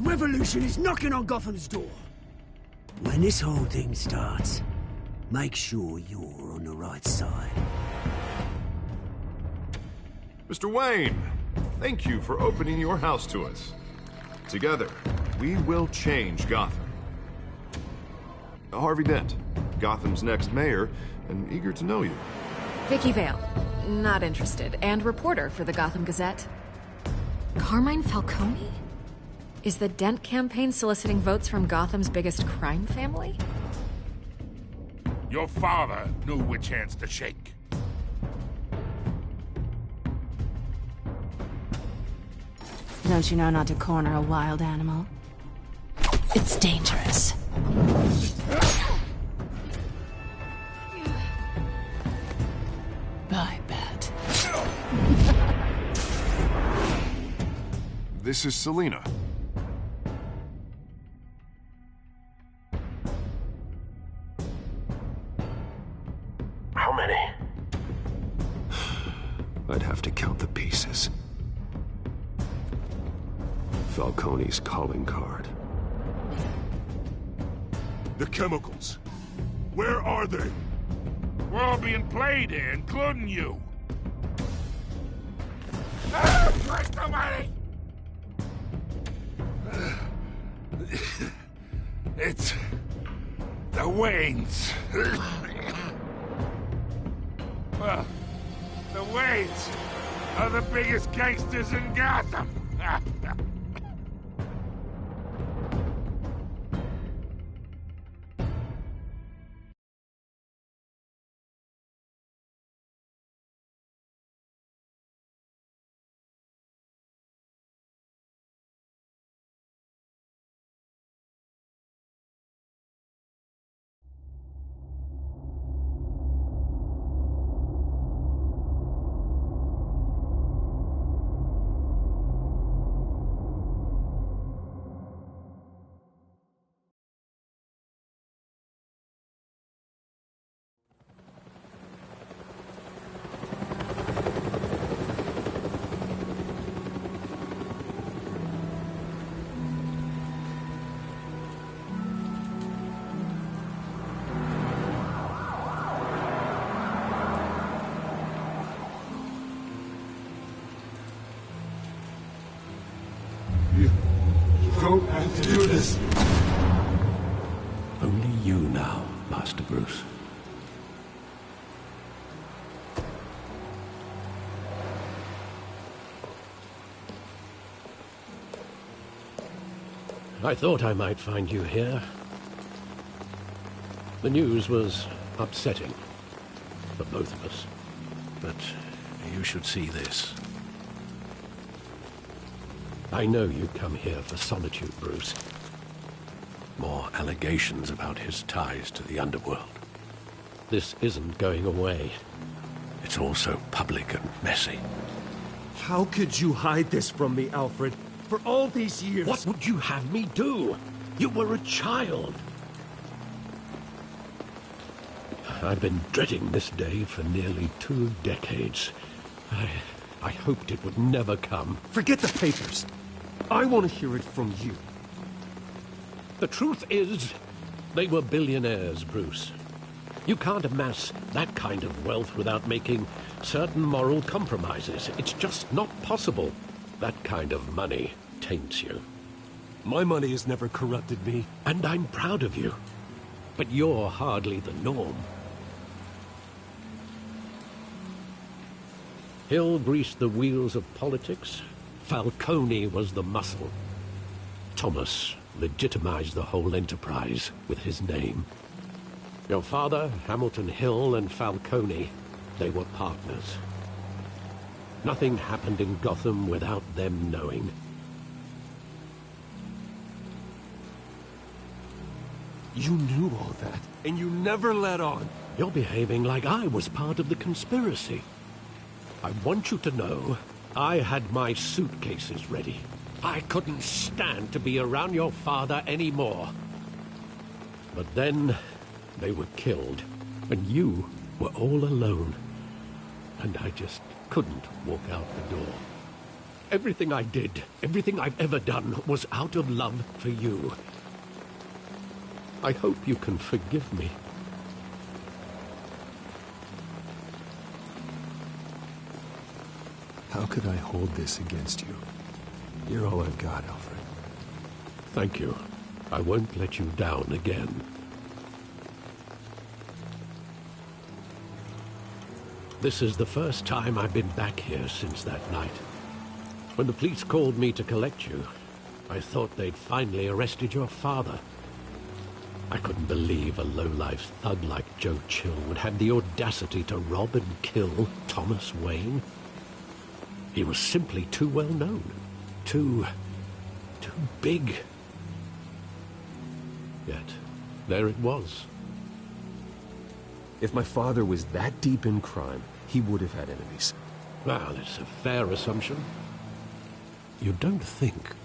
Revolution is knocking on Gotham's door. When this whole thing starts, make sure you're on the right side. Mr. Wayne, thank you for opening your house to us. Together, we will change Gotham. Harvey Dent, Gotham's next mayor, and eager to know you. Vicky Vale, not interested, and reporter for the Gotham Gazette. Carmine Falcone? Is the Dent campaign soliciting votes from Gotham's biggest crime family? Your father knew which hands to shake. Don't you know not to corner a wild animal? It's dangerous. I bet. This is Selina. How many? I'd have to count the pieces. Falcone's calling card. The chemicals. Where are they? We're all being played here, including you. Christ almighty! It's the Waynes. Well, the Waynes are the biggest gangsters in Gotham. Don't have to do this. Only you now, Master Bruce. I thought I might find you here. The news was upsetting for both of us. But you should see this. I know you come here for solitude, Bruce. More allegations about his ties to the underworld. This isn't going away. It's all so public and messy. How could you hide this from me, Alfred? For all these years... What would you have me do? You were a child. I've been dreading this day for nearly 2 decades. I hoped it would never come. Forget the papers. I want to hear it from you. The truth is, they were billionaires, Bruce. You can't amass that kind of wealth without making certain moral compromises. It's just not possible. That kind of money taints you. My money has never corrupted me. And I'm proud of you. But you're hardly the norm. Hill greased the wheels of politics. Falcone was the muscle. Thomas legitimized the whole enterprise with his name. Your father, Hamilton Hill, and Falcone, they were partners. Nothing happened in Gotham without them knowing. You knew all that, and you never let on. You're behaving like I was part of the conspiracy. I want you to know I had my suitcases ready. I couldn't stand to be around your father anymore. But then they were killed, and you were all alone. And I just couldn't walk out the door. Everything I did, everything I've ever done, was out of love for you. I hope you can forgive me. How could I hold this against you? You're all I've got, Alfred. Thank you. I won't let you down again. This is the first time I've been back here since that night. When the police called me to collect you, I thought they'd finally arrested your father. I couldn't believe a low-life thug like Joe Chill would have the audacity to rob and kill Thomas Wayne. He was simply too well known. Too big. Yet, there it was. If my father was that deep in crime, he would have had enemies. Well, it's a fair assumption. You don't think?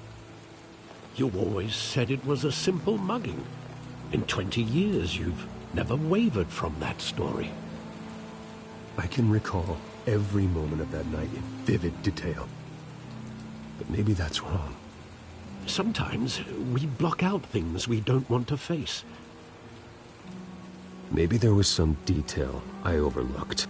You always said it was a simple mugging. In 20 years, you've never wavered from that story. I can recall every moment of that night in vivid detail. But maybe that's wrong. Sometimes we block out things we don't want to face. Maybe there was some detail I overlooked.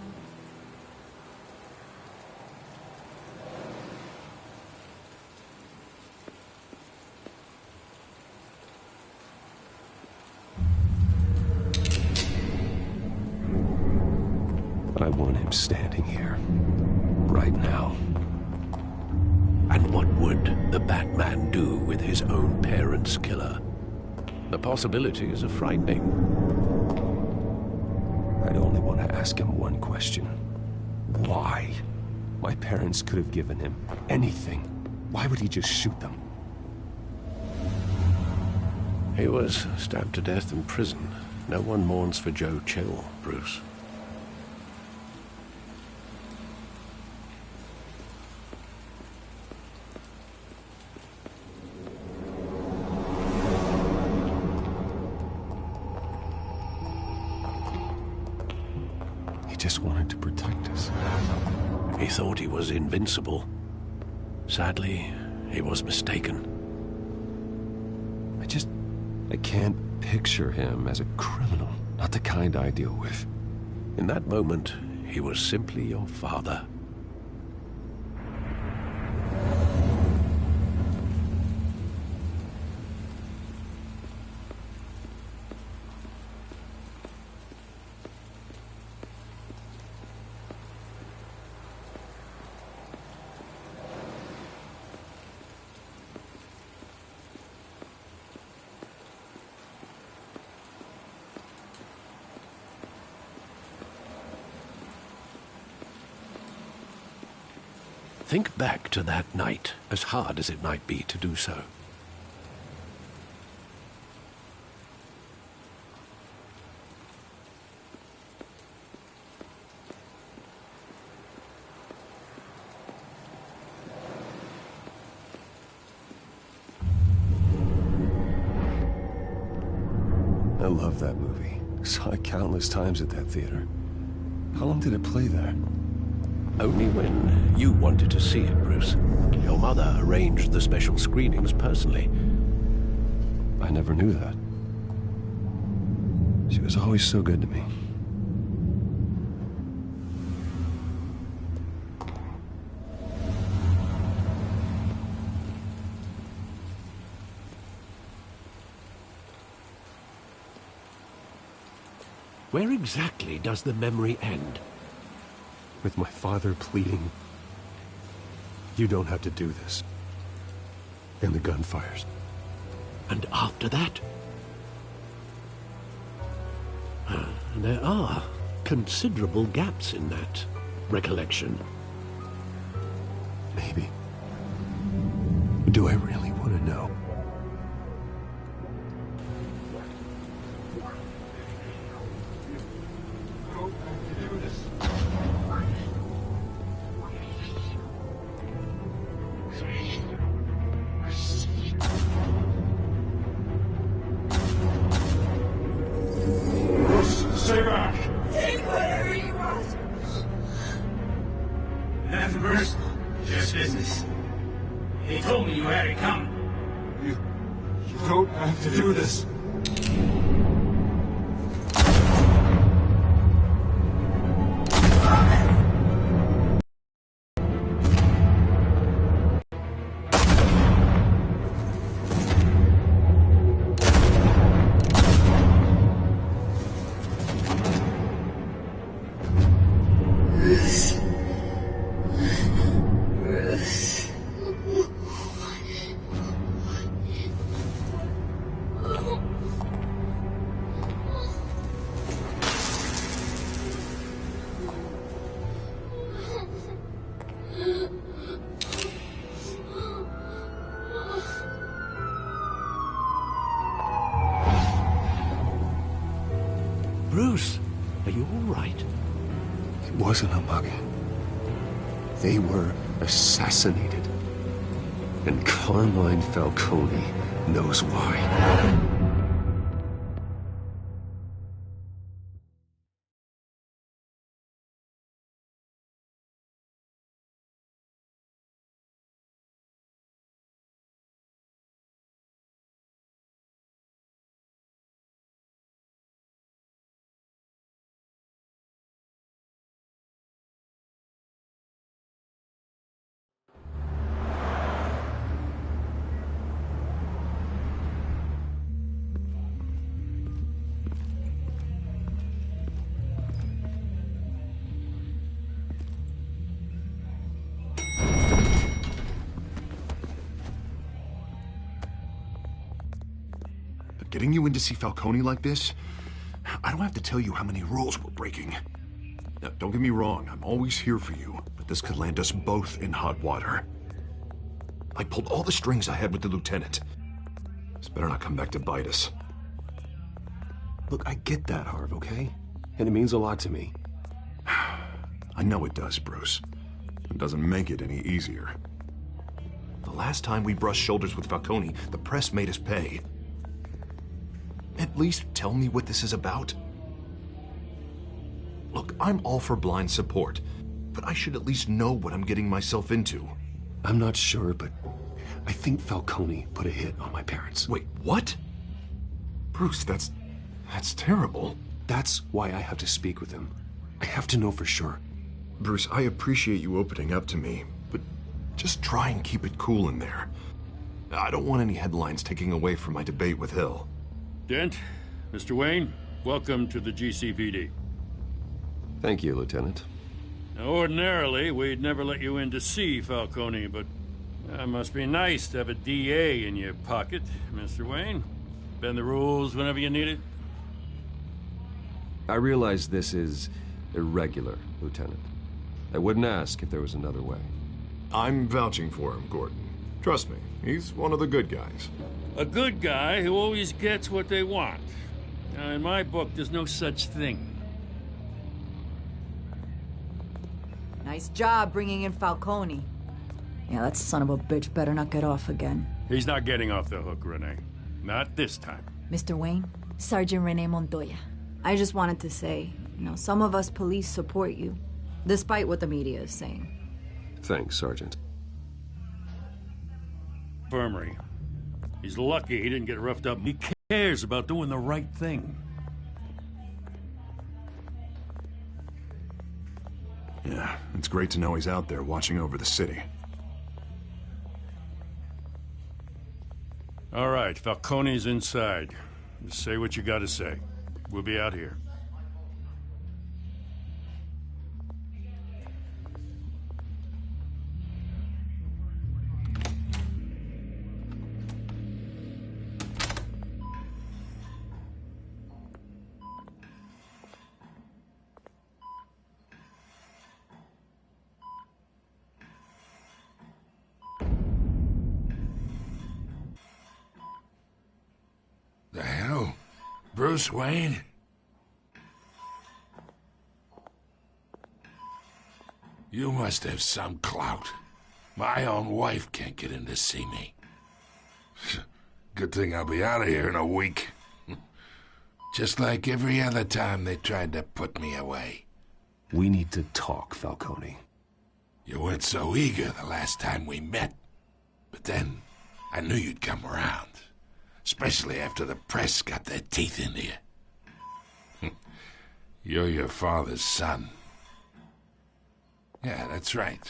I want him standing here, right now. And what would the Batman do with his own parents' killer? The possibilities are frightening. I only want to ask him one question. Why? My parents could have given him anything. Why would he just shoot them? He was stabbed to death in prison. No one mourns for Joe Chill, Bruce. He just wanted to protect us. He thought he was invincible. Sadly, he was mistaken. I can't picture him as a criminal. Not the kind I deal with. In that moment, he was simply your father. Think back to that night, as hard as it might be to do so. I love that movie. Saw it countless times at that theater. How long did it play there? Only when you wanted to see it, Bruce. Your mother arranged the special screenings personally. I never knew that. She was always so good to me. Where exactly does the memory end? With my father pleading, "You don't have to do this." And the gun fires. And after that? There are considerable gaps in that recollection. Maybe. Do I really want to know? Stay back! Take whatever you want. Nothing personal, just business. They told me you had it coming. You don't have to do this. Bruce, are you all right? It wasn't a mug. They were assassinated. And Carmine Falcone knows why. Getting you in to see Falcone like this? I don't have to tell you how many rules we're breaking. Now, don't get me wrong, I'm always here for you, but this could land us both in hot water. I pulled all the strings I had with the lieutenant. This better not come back to bite us. Look, I get that, Harv, okay? And it means a lot to me. I know it does, Bruce. It doesn't make it any easier. The last time we brushed shoulders with Falcone, the press made us pay. At least tell me what this is about. Look, I'm all for blind support, but I should at least know what I'm getting myself into. I'm not sure, but I think Falcone put a hit on my parents. Wait, what? Bruce, that's terrible. That's why I have to speak with him. I have to know for sure. Bruce, I appreciate you opening up to me, but just try and keep it cool in there. I don't want any headlines taking away from my debate with Hill. Dent, Mr. Wayne, welcome to the GCPD. Thank you, Lieutenant. Now, ordinarily, we'd never let you in to see Falcone, but it must be nice to have a DA in your pocket, Mr. Wayne. Bend the rules whenever you need it. I realize this is irregular, Lieutenant. I wouldn't ask if there was another way. I'm vouching for him, Gordon. Trust me, he's one of the good guys. A good guy who always gets what they want. Now, in my book, there's no such thing. Nice job bringing in Falcone. Yeah, that son of a bitch better not get off again. He's not getting off the hook, Renee. Not this time. Mr. Wayne, Sergeant Renee Montoya. I just wanted to say, some of us police support you, despite what the media is saying. Thanks, Sergeant. Infirmary. He's lucky he didn't get roughed up. He cares about doing the right thing. Yeah, it's great to know he's out there watching over the city. All right, Falcone's inside. Just say what you gotta say. We'll be out here. The hell? Bruce Wayne? You must have some clout. My own wife can't get in to see me. Good thing I'll be out of here in a week. Just like every other time they tried to put me away. We need to talk, Falcone. You weren't so eager the last time we met. But then, I knew you'd come around. Especially after the press got their teeth into you. You're your father's son. Yeah, that's right.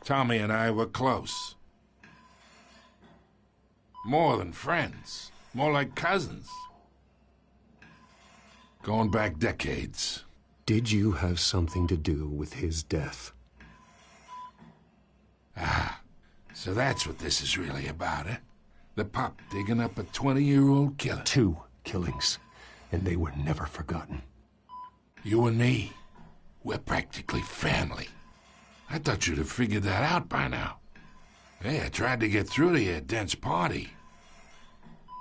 Tommy and I were close. More than friends. More like cousins. Going back decades. Did you have something to do with his death? Ah, so that's what this is really about, eh? The pup digging up a 20-year-old killer. 2 killings, and they were never forgotten. You and me, we're practically family. I thought you'd have figured that out by now. Hey, I tried to get through to your dense party.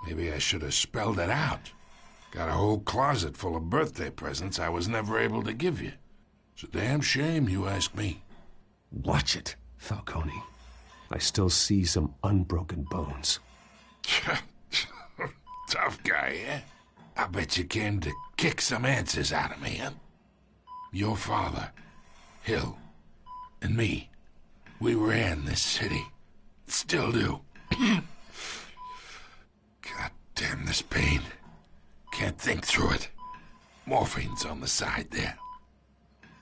Maybe I should have spelled it out. Got a whole closet full of birthday presents I was never able to give you. It's a damn shame, you ask me. Watch it, Falcone. I still see some unbroken bones. Tough guy, eh? I bet you came to kick some answers out of me, huh? Your father, Hill, and me, we ran this city. Still do. God damn this pain. Can't think through it. Morphine's on the side there.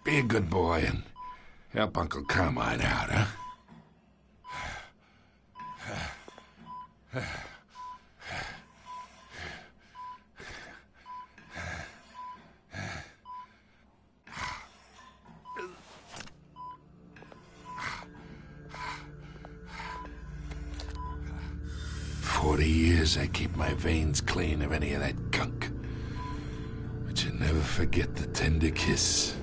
Be a good boy and help Uncle Carmine out, huh? 40 years I keep my veins clean of any of that gunk. But you never forget the tender kiss.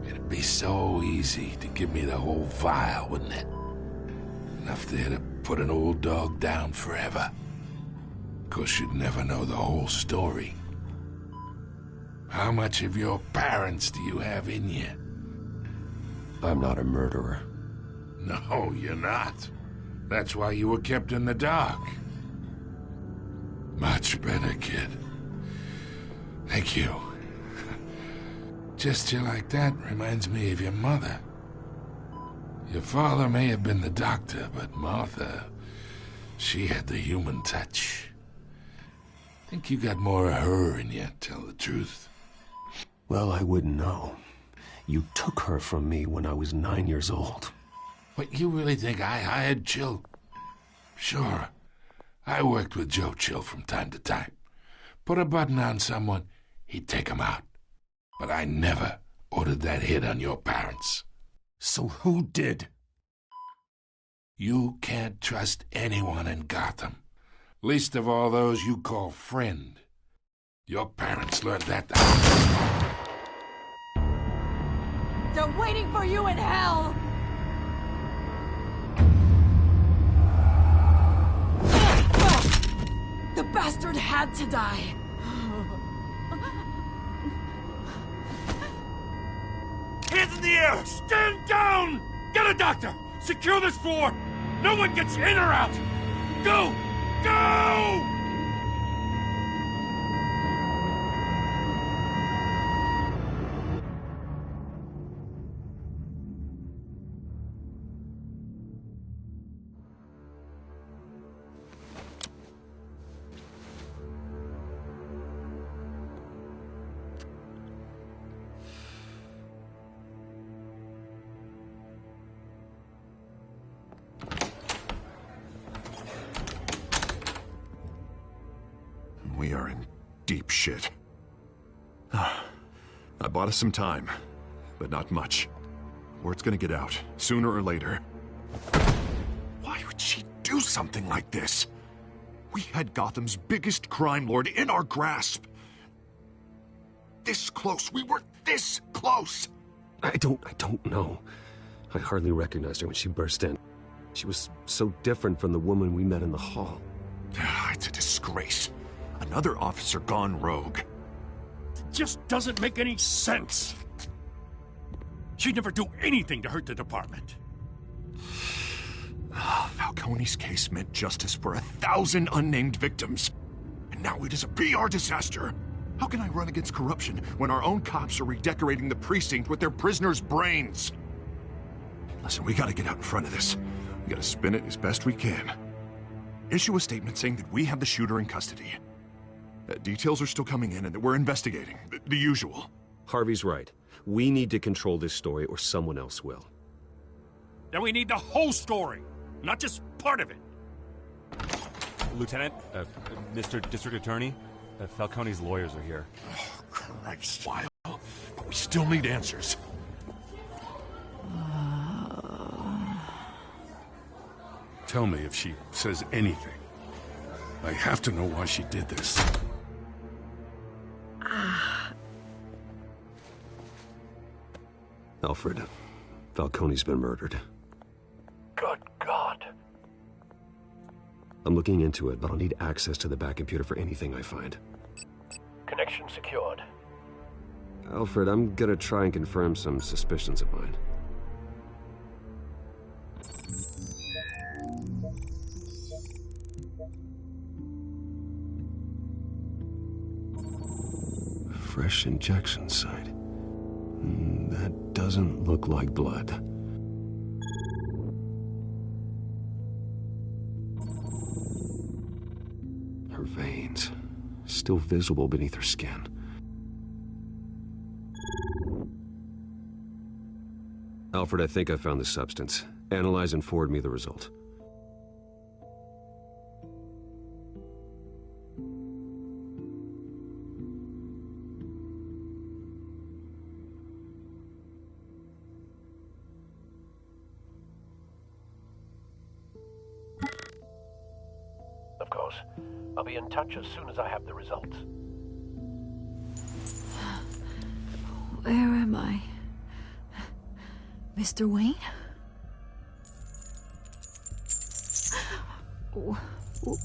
It'd be so easy to give me the whole vial, wouldn't it? Enough there to put an old dog down forever. Of course, you'd never know the whole story. How much of your parents do you have in you? I'm not a murderer. No, you're not. That's why you were kept in the dark. Much better, kid. Thank you. Gesture like that reminds me of your mother. Your father may have been the doctor, but Martha, she had the human touch. Think you got more of her in you, tell the truth. Well, I wouldn't know. You took her from me when I was 9 years old. What, you really think I hired Chill? Sure. I worked with Joe Chill from time to time. Put a button on someone, he'd take him out. But I never ordered that hit on your parents. So who did? You can't trust anyone in Gotham. Least of all those you call friend. Your parents learned that. They're waiting for you in hell! The bastard had to die. Hands in the air! Stand down! Get a doctor! Secure this floor! No one gets in or out! Go! Go! We are in deep shit. I bought us some time, but not much. Word's gonna get out, sooner or later. Why would she do something like this? We had Gotham's biggest crime lord in our grasp. This close, we were this close! I don't know. I hardly recognized her when she burst in. She was so different from the woman we met in the hall. It's a disgrace. Another officer gone rogue. It just doesn't make any sense. She'd never do anything to hurt the department. Falcone's case meant justice for 1,000 unnamed victims. And now it is a PR disaster. How can I run against corruption when our own cops are redecorating the precinct with their prisoners' brains? Listen, we gotta get out in front of this. We gotta spin it as best we can. Issue a statement saying that we have the shooter in custody. Details are still coming in and that we're investigating. The usual. Harvey's right. We need to control this story or someone else will. Then we need the whole story, not just part of it. Lieutenant, Mr. District Attorney, Falcone's lawyers are here. Oh, Christ. While, but we still need answers. Tell me if she says anything. I have to know why she did this. Alfred, Falcone's been murdered. Good God. I'm looking into it, but I'll need access to the back computer for anything I find. Connection secured. Alfred, I'm gonna try and confirm some suspicions of mine. Fresh injection site. That doesn't look like blood. Her veins, still visible beneath her skin. Alfred, I think I found the substance. Analyze and forward me the result. Of course. I'll be in touch as soon as I have the results. Where am I? Mr. Wayne?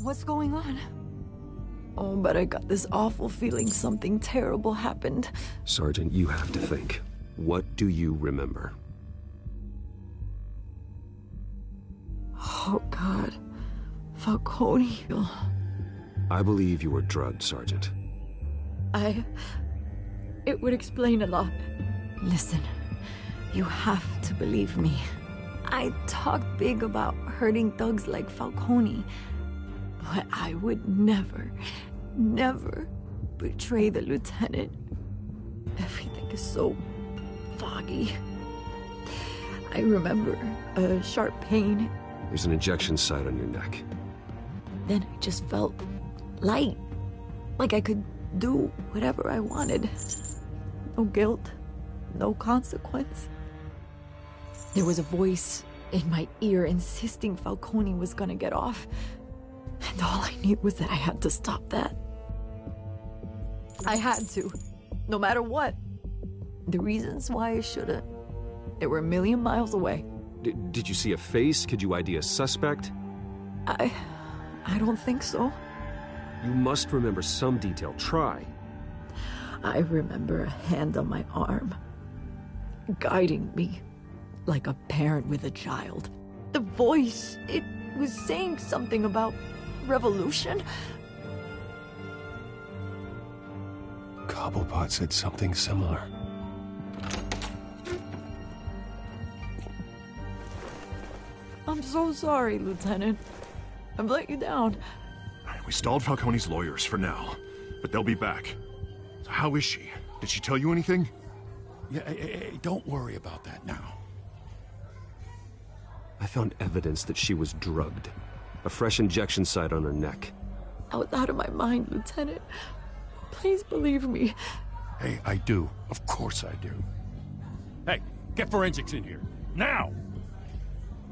What's going on? Oh, but I got this awful feeling something terrible happened. Sergeant, you have to think. What do you remember? Oh, God. Falcone. I believe you were drugged, Sergeant. It would explain a lot. Listen, you have to believe me. I talked big about hurting thugs like Falcone, but I would never, never betray the lieutenant. Everything is so foggy. I remember a sharp pain. There's an injection site on your neck. Then I just felt light, like I could do whatever I wanted. No guilt, no consequence. There was a voice in my ear insisting Falcone was gonna get off. And all I knew was that I had to stop that. I had to, no matter what. The reasons why I shouldn't, they were a million miles away. Did you see a face? Could you ID a suspect? I don't think so. You must remember some detail. Try. I remember a hand on my arm, guiding me like a parent with a child. The voice, it was saying something about revolution. Cobblepot said something similar. I'm so sorry, Lieutenant. I've let you down. We stalled Falcone's lawyers for now, but they'll be back. So how is she? Did she tell you anything? Yeah, hey, don't worry about that now. I found evidence that she was drugged. A fresh injection site on her neck. I was out of my mind, Lieutenant. Please believe me. Hey, I do. Of course I do. Hey, get forensics in here. Now!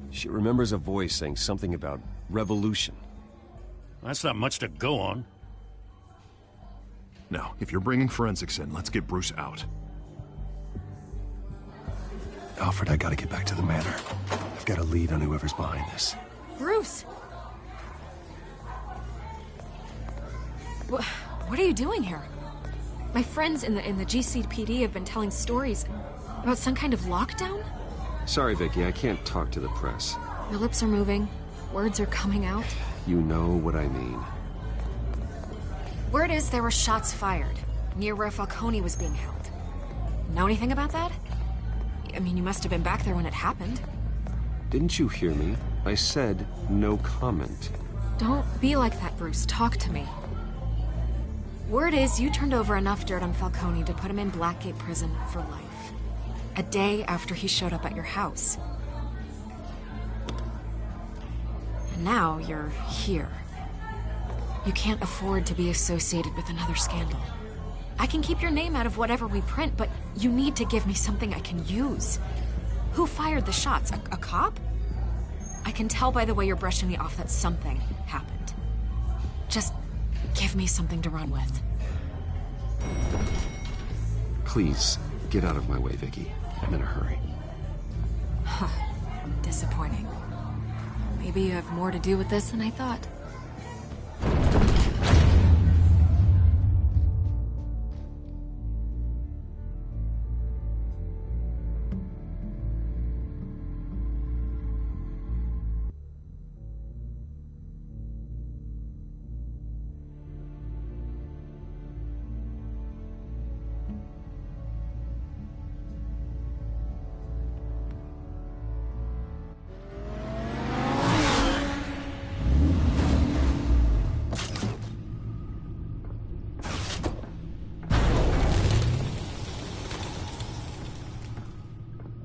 She remembers a voice saying something about revolution. That's not much to go on. Now, if you're bringing forensics in, let's get Bruce out. Alfred, I gotta get back to the manor. I've got a lead on whoever's behind this. Bruce! What are you doing here? My friends in the GCPD have been telling stories about some kind of lockdown? Sorry, Vicky, I can't talk to the press. Your lips are moving. Words are coming out. You know what I mean. Word is there were shots fired near where Falcone was being held. Know anything about that? I mean, you must have been back there when it happened. Didn't you hear me? I said no comment. Don't be like that, Bruce. Talk to me. Word is you turned over enough dirt on Falcone to put him in Blackgate Prison for life. A day after he showed up at your house. And now you're here. You can't afford to be associated with another scandal. I can keep your name out of whatever we print, but you need to give me something I can use. Who fired the shots? A cop? I can tell by the way you're brushing me off that something happened. Just give me something to run with. Please, get out of my way, Vicky. I'm in a hurry. Huh. Disappointing. Maybe you have more to do with this than I thought.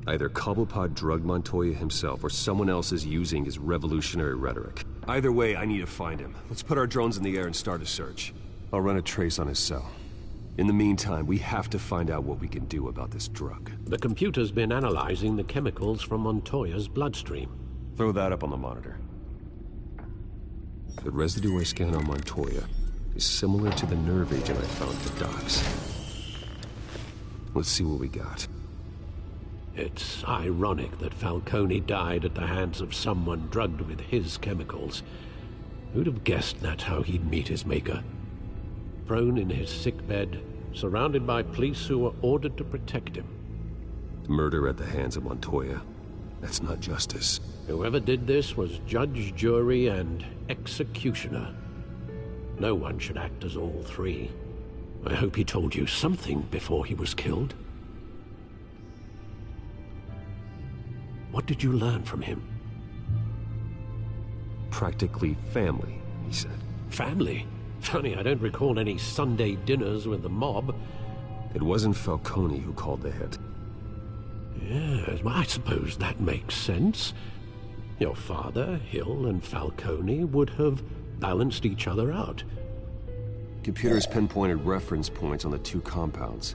Either Cobblepot drugged Montoya himself, or someone else is using his revolutionary rhetoric. Either way, I need to find him. Let's put our drones in the air and start a search. I'll run a trace on his cell. In the meantime, we have to find out what we can do about this drug. The computer's been analyzing the chemicals from Montoya's bloodstream. Throw that up on the monitor. The residue I scan on Montoya is similar to the nerve agent I found at the docks. Let's see what we got. It's ironic that Falcone died at the hands of someone drugged with his chemicals. Who'd have guessed that's how he'd meet his maker? Prone in his sickbed, surrounded by police who were ordered to protect him. Murder at the hands of Montoya. That's not justice. Whoever did this was judge, jury, and executioner. No one should act as all three. I hope he told you something before he was killed. What did you learn from him? Practically family, he said. Family? Funny, I don't recall any Sunday dinners with the mob. It wasn't Falcone who called the hit. Yes, well, I suppose that makes sense. Your father, Hill, and Falcone would have balanced each other out. Computers pinpointed reference points on the two compounds.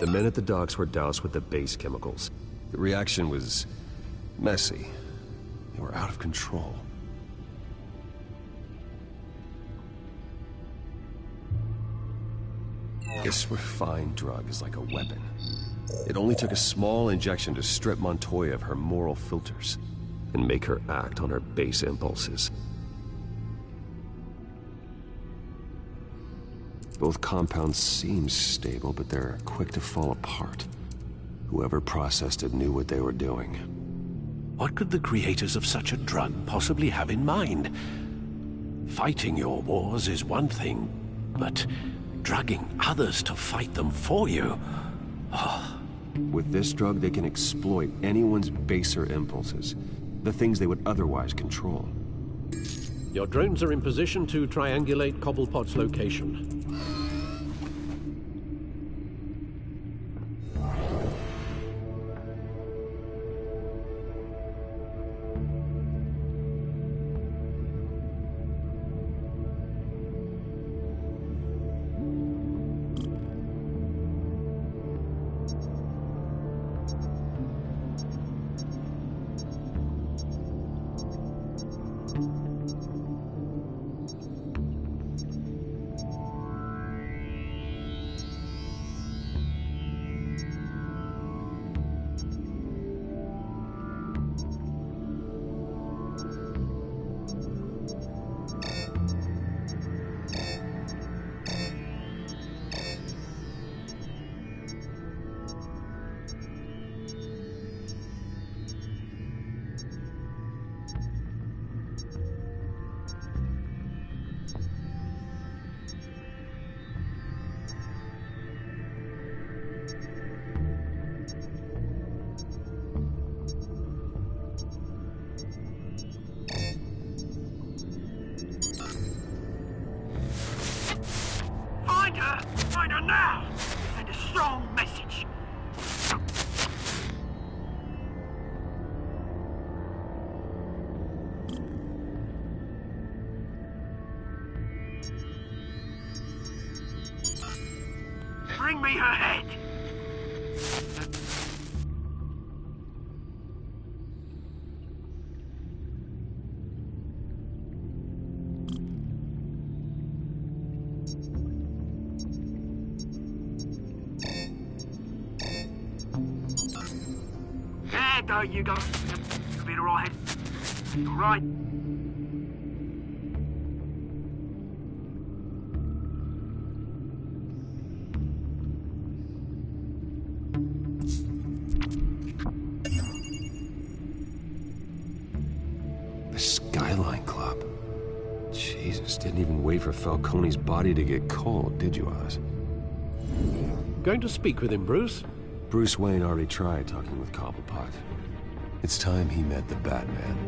The men at the docks were doused with the base chemicals. The reaction was messy. They were out of control. This refined drug is like a weapon. It only took a small injection to strip Montoya of her moral filters and make her act on her base impulses. Both compounds seem stable, but they're quick to fall apart. Whoever processed it knew what they were doing. What could the creators of such a drug possibly have in mind? Fighting your wars is one thing, but drugging others to fight them for you? Oh. With this drug, they can exploit anyone's baser impulses, the things they would otherwise control. Your drones are in position to triangulate Cobblepot's location. her! Find her now! Send a strong message! Bring me her head! There you go. You'll be alright. Alright. The Skyline Club. Jesus, didn't even wait for Falcone's body to get cold, did you, Oz? Going to speak with him, Bruce? Bruce Wayne already tried talking with Cobblepot. It's time he met the Batman.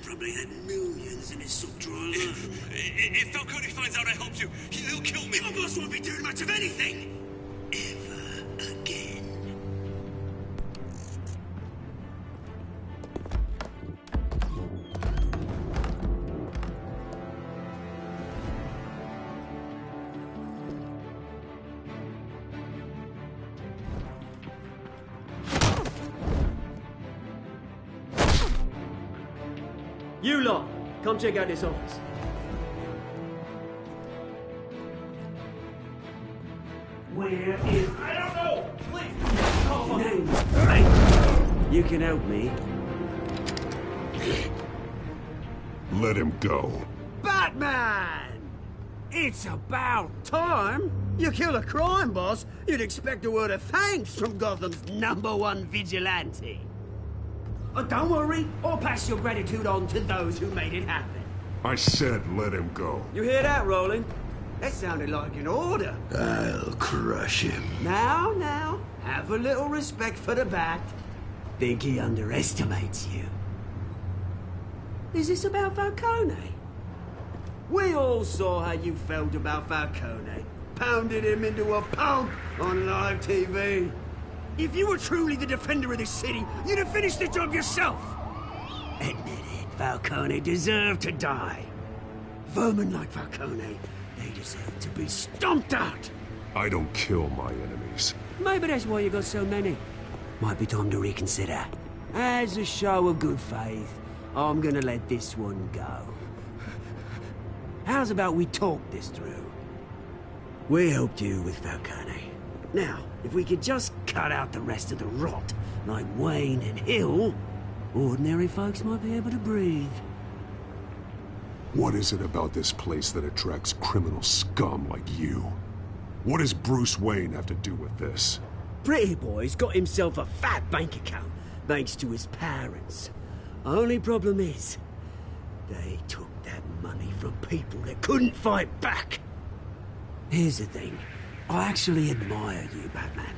Probably had millions in his sub-drawer. If Falcone finds out I helped you, he'll kill me. Your boss won't be doing much of anything. Ever again. You lot, come check out this office. Where is... I don't know! Please! Oh, right. You can help me. Let him go. Batman! It's about time. You kill a crime boss, you'd expect a word of thanks from Gotham's #1 vigilante. Oh, don't worry, I'll pass your gratitude on to those who made it happen. I said let him go. You hear that, Roland? That sounded like an order. I'll crush him. Now, have a little respect for the Bat. Think he underestimates you. Is this about Falcone? We all saw how you felt about Falcone. Pounded him into a pulp on live TV. If you were truly the defender of this city, you'd have finished the job yourself. Admit it, Falcone deserved to die. Vermin like Falcone, they deserve to be stomped out. I don't kill my enemies. Maybe that's why you got so many. Might be time to reconsider. As a show of good faith, I'm gonna let this one go. How's about we talk this through? We helped you with Falcone. Now, if we could just cut out the rest of the rot, like Wayne and Hill, ordinary folks might be able to breathe. What is it about this place that attracts criminal scum like you? What does Bruce Wayne have to do with this? Pretty Boy's got himself a fat bank account, thanks to his parents. Only problem is, they took that money from people that couldn't fight back. Here's the thing. I actually admire you, Batman.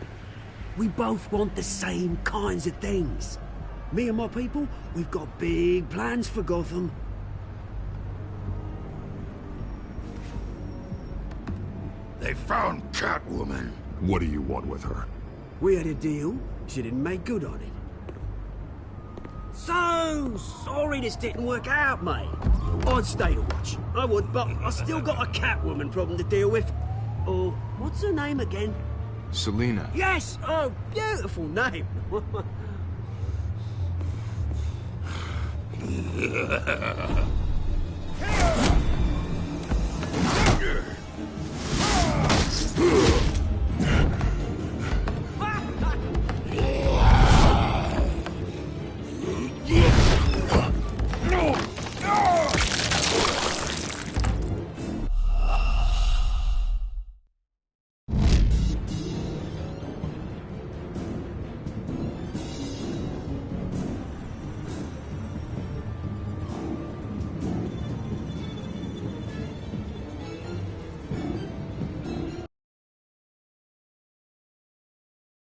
We both want the same kinds of things. Me and my people, we've got big plans for Gotham. They found Catwoman. What do you want with her? We had a deal. She didn't make good on it. So sorry this didn't work out, mate. I'd stay to watch. I would, but I still got a Catwoman problem to deal with. Oh, what's her name again? Selina. Yes! Oh, beautiful name.